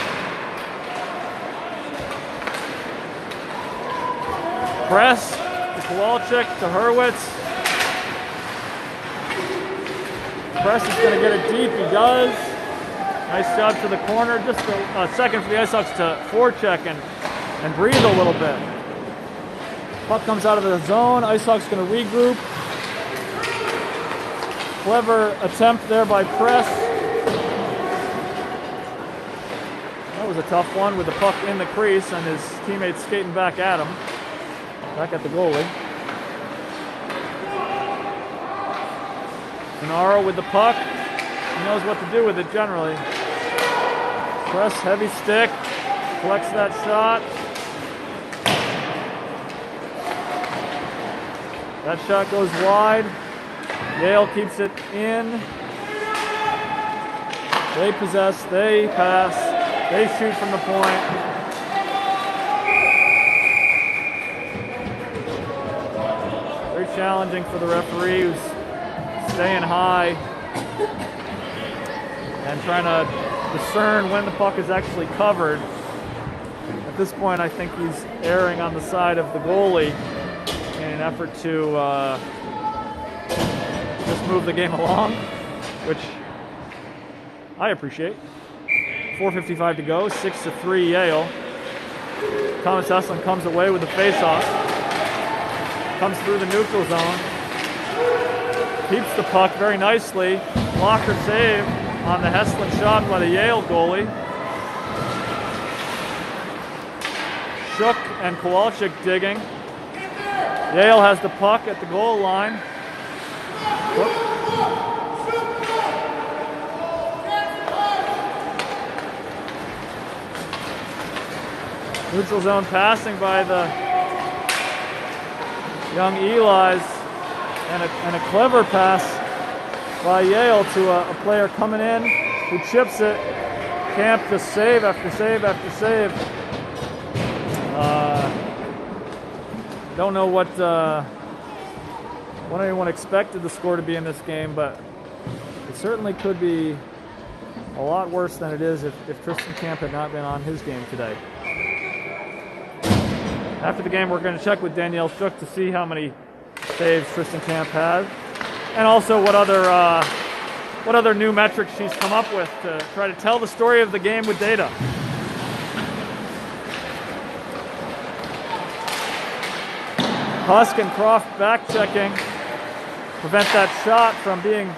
Press to Kowalczyk, to Hurwitz. Press is going to get it deep, he does. Nice job to the corner. Just a second for the Icehawks to forecheck and breathe a little bit. Puck comes out of the zone. Icehawks going to regroup. Clever attempt there by Press. That was a tough one with the puck in the crease and his teammates skating back at him. Back at the goalie. Gennaro with the puck. He knows what to do with it generally. Press, heavy stick, collects that shot. That shot goes wide. Yale keeps it in. They possess, they pass, they shoot from the point. Very challenging for the referee who's staying high and trying to discern when the puck is actually covered. At this point, I think he's erring on the side of the goalie in an effort to just move the game along, which I appreciate. 4:55 to go, 6-3 Yale. Thomas Heslin comes away with the faceoff. Comes through the neutral zone. Keeps the puck very nicely. Blocker save on the Heslin shot by the Yale goalie. Shook and Kowalczyk digging. Yale has the puck at the goal line. Whoop. Neutral zone passing by the young Eli's, and a clever pass by Yale to a player coming in who chips it. Camp just save after save after save. Don't know what anyone expected the score to be in this game, but it certainly could be a lot worse than it is if Tristan Camp had not been on his game today. After the game, we're going to check with Danielle Shook to see how many saves Tristan Camp has, and also what other new metrics she's come up with to try to tell the story of the game with data. Husk and Croft back checking, prevent that shot from being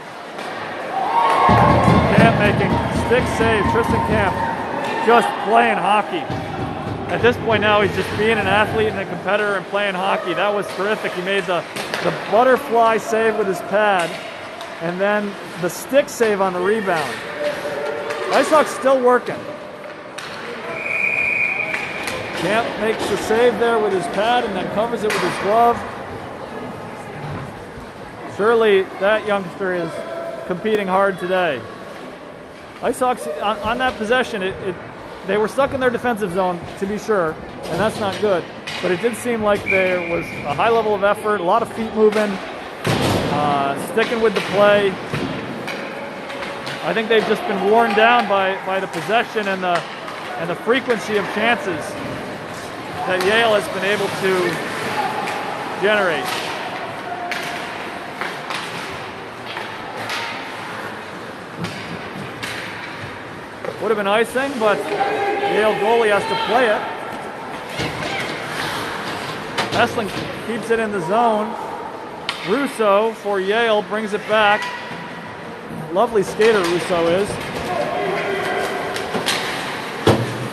Camp making stick save. Tristan Camp just playing hockey. At this point now, he's just being an athlete and a competitor and playing hockey. That was terrific. He made the butterfly save with his pad, and then the stick save on the rebound. Icehawks still working. Camp makes the save there with his pad and then covers it with his glove. Surely that youngster is competing hard today. Icehawks on that possession, they were stuck in their defensive zone, to be sure, and that's not good. But it did seem like there was a high level of effort, a lot of feet moving, sticking with the play. I think they've just been worn down by the possession and the frequency of chances that Yale has been able to generate. Would have been icing, but Yale goalie has to play it. Essling keeps it in the zone. Russo for Yale brings it back. Lovely skater Russo is.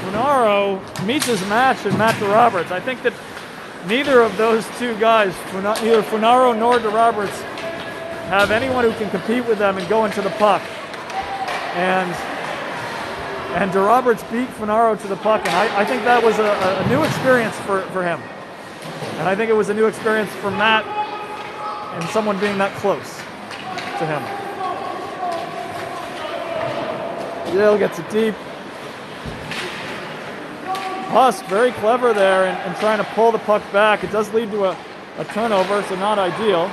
Funaro meets his match in Matt DeRoberts. I think that neither of those two guys, neither Funaro nor DeRoberts, have anyone who can compete with them and go into the puck. And DeRoberts beat Funaro to the puck, and I think that was a new experience for him. And I think it was a new experience for Matt and someone being that close to him. Yale gets it deep. Husk very clever there and trying to pull the puck back. It does lead to a turnover, so not ideal.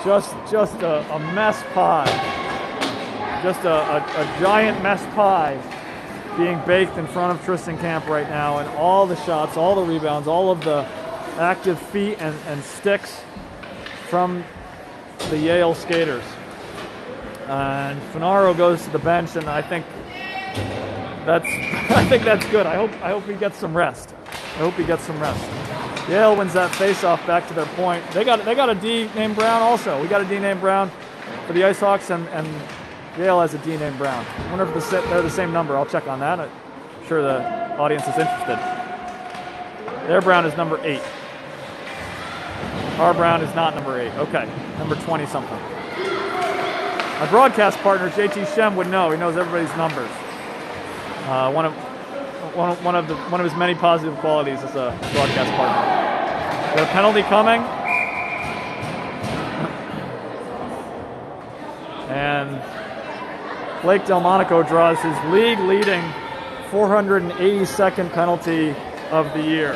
Just a mess pie. Just a giant mess pie being baked in front of Tristan Camp right now, and all the shots, all the rebounds, all of the active feet and sticks from the Yale skaters. And Funaro goes to the bench, and I think that's good. I hope he gets some rest. Yale wins that face-off back to their point. They got a D named Brown also. We got a D named Brown for the Icehawks, and Yale has a D named Brown. I wonder if they're the same number. I'll check on that. I'm sure the audience is interested. Their Brown is number 8. Our Brown is not number 8. Okay, number 20-something. My broadcast partner, JT Shem, would know. He knows everybody's numbers. One of his many positive qualities as a broadcast partner. Got a penalty coming. And Blake Delmonico draws his league-leading 482nd penalty of the year.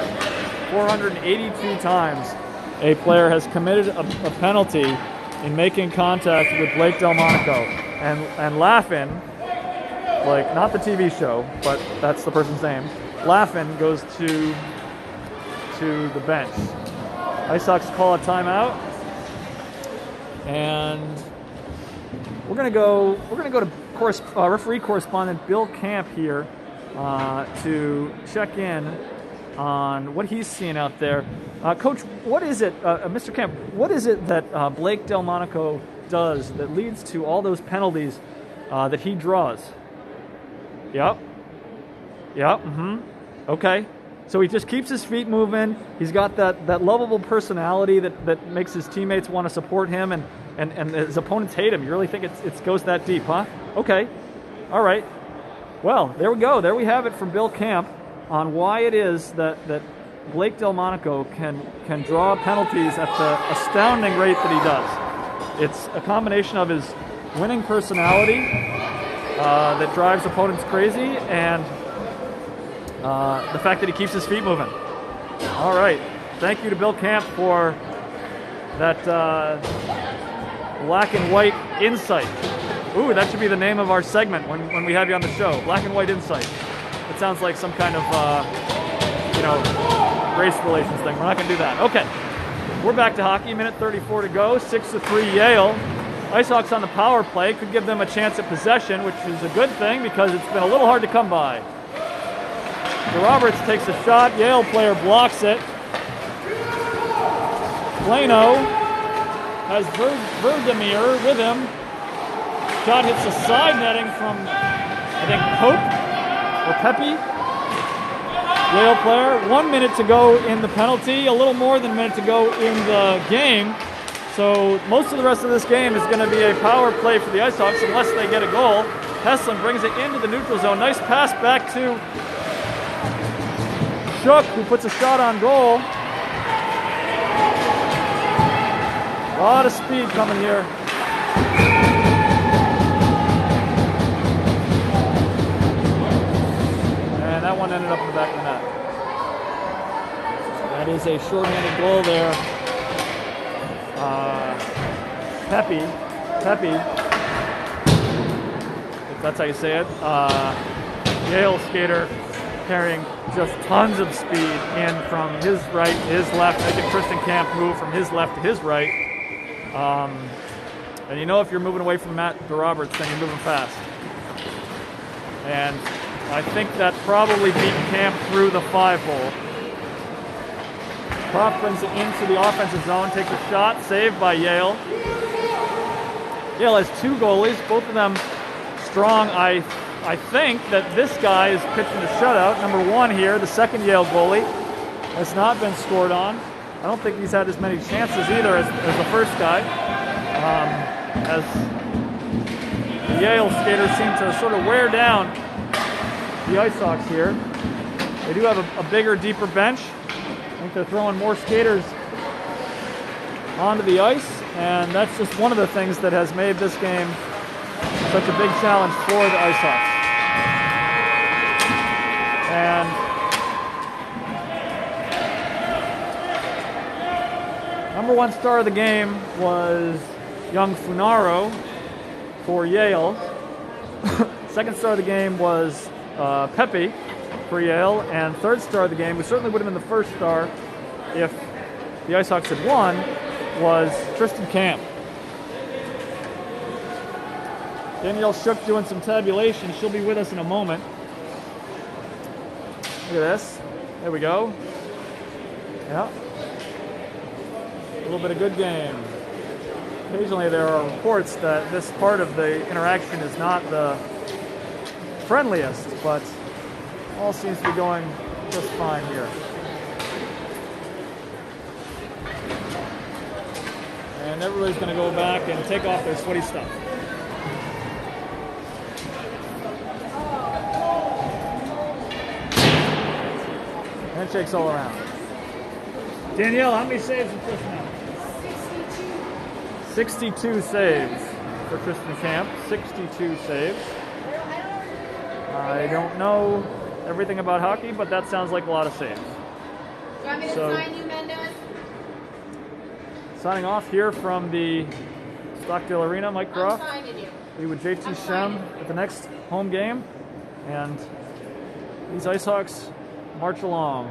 482 times a player has committed a penalty in making contact with Blake Delmonico. And Laughin, like not the TV show, but that's the person's name, Laughin goes to the bench. Icehawks call a timeout, and we're gonna go to referee correspondent Bill Camp here to check in on what he's seeing out there. Coach, what is it, Mr. Camp, what is it that Blake Delmonico does that leads to all those penalties that he draws? Yep. Okay. So he just keeps his feet moving. He's got that lovable personality that makes his teammates want to support him, and his opponents hate him. You really think it goes that deep, huh? Okay. All right. Well, there we go. There we have it from Bill Camp on why it is that Blake Delmonico can draw penalties at the astounding rate that he does. It's a combination of his winning personality that drives opponents crazy, and the fact that he keeps his feet moving. All right. Thank you to Bill Camp for that black and white insight. Ooh, that should be the name of our segment when we have you on the show. Black and White Insight. It sounds like some kind of, race relations thing. We're not going to do that. Okay. We're back to hockey. Minute 34 to go. 6-3 Yale. Icehawks on the power play could give them a chance at possession, which is a good thing because it's been a little hard to come by. Roberts takes a shot. Yale player blocks it. Plano has Verdemir with him. Shot hits the side netting from, I think, Pope or Pepe. Yale player. 1 minute to go in the penalty. A little more than a minute to go in the game. So most of the rest of this game is going to be a power play for the Icehawks unless they get a goal. Heslin brings it into the neutral zone. Nice pass back to Shook, who puts a shot on goal. A lot of speed coming here. And that one ended up in the back of the net. That is a shorthanded goal there. Pepe, if that's how you say it, Yale skater carrying just tons of speed in from his right to his left, making Tristan Camp move from his left to his right. And you know if you're moving away from Matt DeRoberts, then you're moving fast. And I think that probably beat Camp through the 5-hole. Croft brings it into the offensive zone, takes a shot, saved by Yale. Yale has two goalies, both of them strong. I think that this guy is pitching the shutout. Number 1 here, the second Yale goalie, has not been scored on. I don't think he's had as many chances either as the first guy. As the Yale skaters seem to sort of wear down the Icehawks here. They do have a bigger, deeper bench. I think they're throwing more skaters onto the ice, and that's just one of the things that has made this game such a big challenge for the Icehawks. And number 1 star of the game was young Funaro for Yale. Second star of the game was Pepe for Yale, and third star of the game, who certainly would have been the first star if the Icehawks had won, was Tristan Camp. Danielle Shook doing some tabulation. She'll be with us in a moment. Look at this. There we go. Yeah. A little bit of good game. Occasionally there are reports that this part of the interaction is not the friendliest, but all seems to be going just fine here. And everybody's going to go back and take off their sweaty stuff. Handshakes all around. Danielle, how many saves did Tristan have? 62 saves for Tristan Camp. 62 saves. I don't know everything about hockey, but that sounds like a lot of saves. Do you want me to sign you, Mendes? Signing off here from the Stockdale Arena, Mike Croft. I'm signing you. Be with JT Shem at the next home game. And these Icehawks march along.